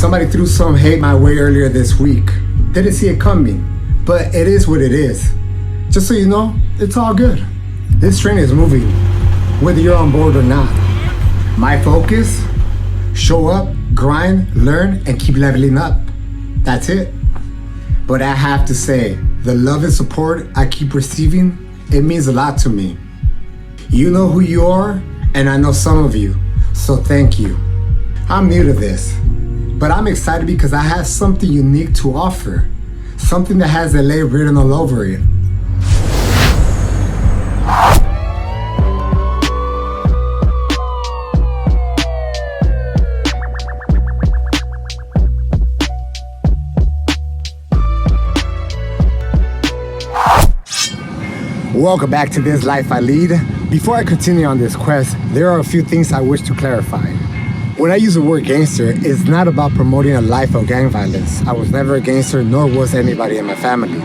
Somebody threw some hate my way earlier this week. Didn't see it coming, but it is what it is. Just so you know, it's all good. This train is moving, whether you're on board or not. My focus, show up, grind, learn, and keep leveling up. That's it. But I have to say, the love and support I keep receiving, it means a lot to me. You know who you are, and I know some of you, so thank you. I'm new to this, but I'm excited because I have something unique to offer. Something that has LA written all over it. Welcome back to This Life I Lead. Before I continue on this quest, there are a few things I wish to clarify. When I use the word gangster, it's not about promoting a life of gang violence. I was never a gangster, nor was anybody in my family.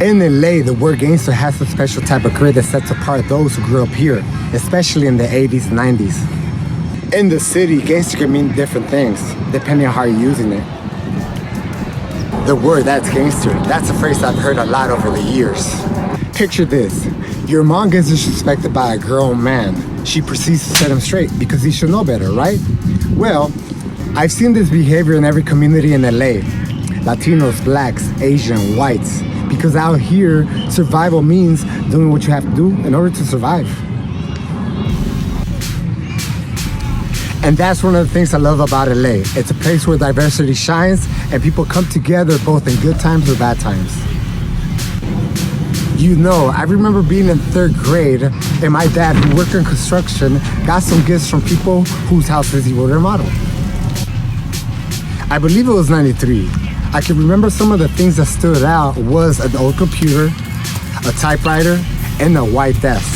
In LA, the word gangster has a special type of grid that sets apart those who grew up here, especially in the 80s and 90s. In the city, gangster can mean different things, depending on how you're using it. The word, that's gangster, that's a phrase I've heard a lot over the years. Picture this. Your mom gets disrespected by a grown man. She proceeds to set him straight because he should know better, right? Well, I've seen this behavior in every community in LA. Latinos, blacks, Asian, whites. Because out here, survival means doing what you have to do in order to survive. And that's one of the things I love about LA. It's a place where diversity shines and people come together both in good times or bad times. You know, I remember being in 3rd grade and my dad, who worked in construction, got some gifts from people whose houses he would remodel. I believe it was 93. I can remember some of the things that stood out was an old computer, a typewriter, and a white desk.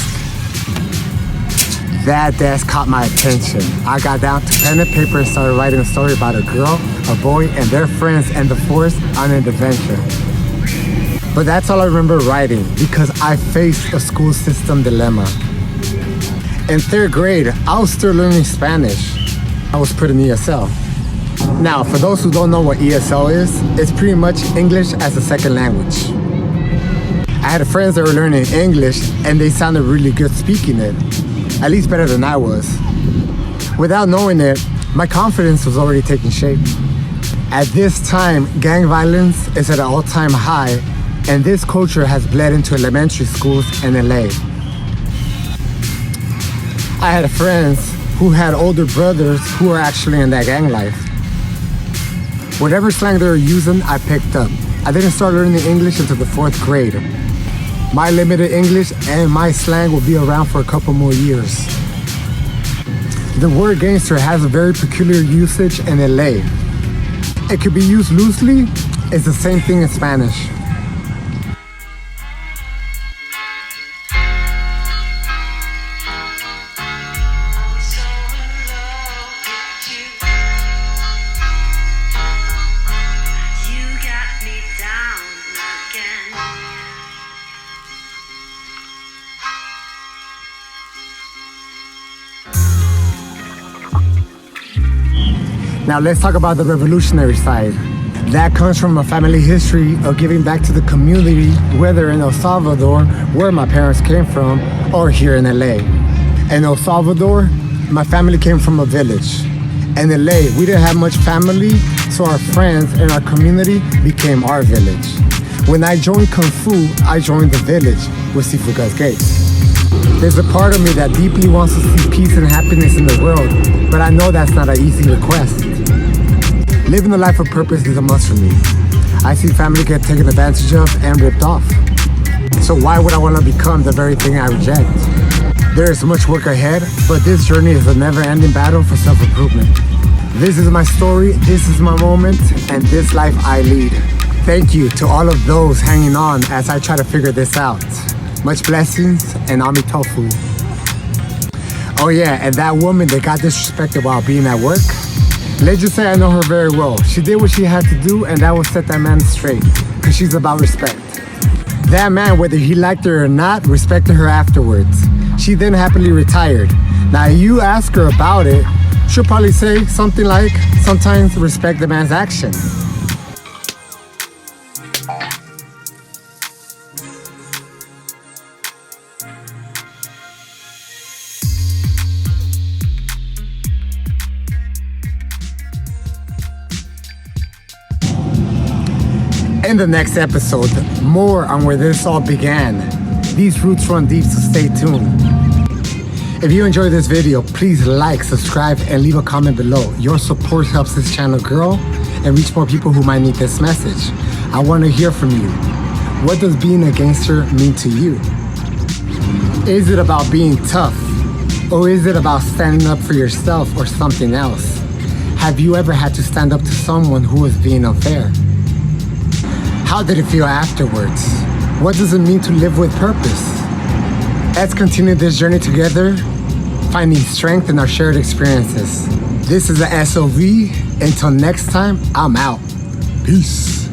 That desk caught my attention. I got down to pen and paper and started writing a story about a girl, a boy, and their friends and the forest on an adventure. But that's all I remember writing because I faced a school system dilemma. In 3rd grade, I was still learning Spanish. I was put in ESL. Now, for those who don't know what ESL is, it's pretty much English as a second language. I had friends that were learning English and they sounded really good speaking it, at least better than I was. Without knowing it, my confidence was already taking shape. At this time, gang violence is at an all-time high, and this culture has bled into elementary schools in LA. I had friends who had older brothers who were actually in that gang life. Whatever slang they were using, I picked up. I didn't start learning English until the 4th grade. My limited English and my slang will be around for a couple more years. The word gangster has a very peculiar usage in LA. It could be used loosely. It's the same thing in Spanish. Now let's talk about the revolutionary side. That comes from a family history of giving back to the community, whether in El Salvador, where my parents came from, or here in LA. In El Salvador, my family came from a village. In LA, we didn't have much family, so our friends and our community became our village. When I joined Kung Fu, I joined the village with Sifu Gus Gates. There's a part of me that deeply wants to see peace and happiness in the world, but I know that's not an easy request. Living a life of purpose is a must for me. I see family get taken advantage of and ripped off. So why would I want to become the very thing I reject? There is much work ahead, but this journey is a never-ending battle for self-improvement. This is my story, this is my moment, and this life I lead. Thank you to all of those hanging on as I try to figure this out. Much blessings and Ami Tofu. Oh yeah, and that woman that got disrespected while being at work, let's just say I know her very well. She did what she had to do, and that will set that man straight, because she's about respect. That man, whether he liked her or not, respected her afterwards. She then happily retired. Now you ask her about it, She'll probably say something like, sometimes respect the man's action. In the next episode, more on where this all began. These roots run deep, so stay tuned. If you enjoyed this video, please like, subscribe, and leave a comment below. Your support helps this channel grow and reach more people who might need this message. I want to hear from you. What does being a gangster mean to you? Is it about being tough? Or is it about standing up for yourself or something else? Have you ever had to stand up to someone who was being unfair? How did it feel afterwards? What does it mean to live with purpose? Let's continue this journey together, finding strength in our shared experiences. This is the SOV. Until next time, I'm out. Peace.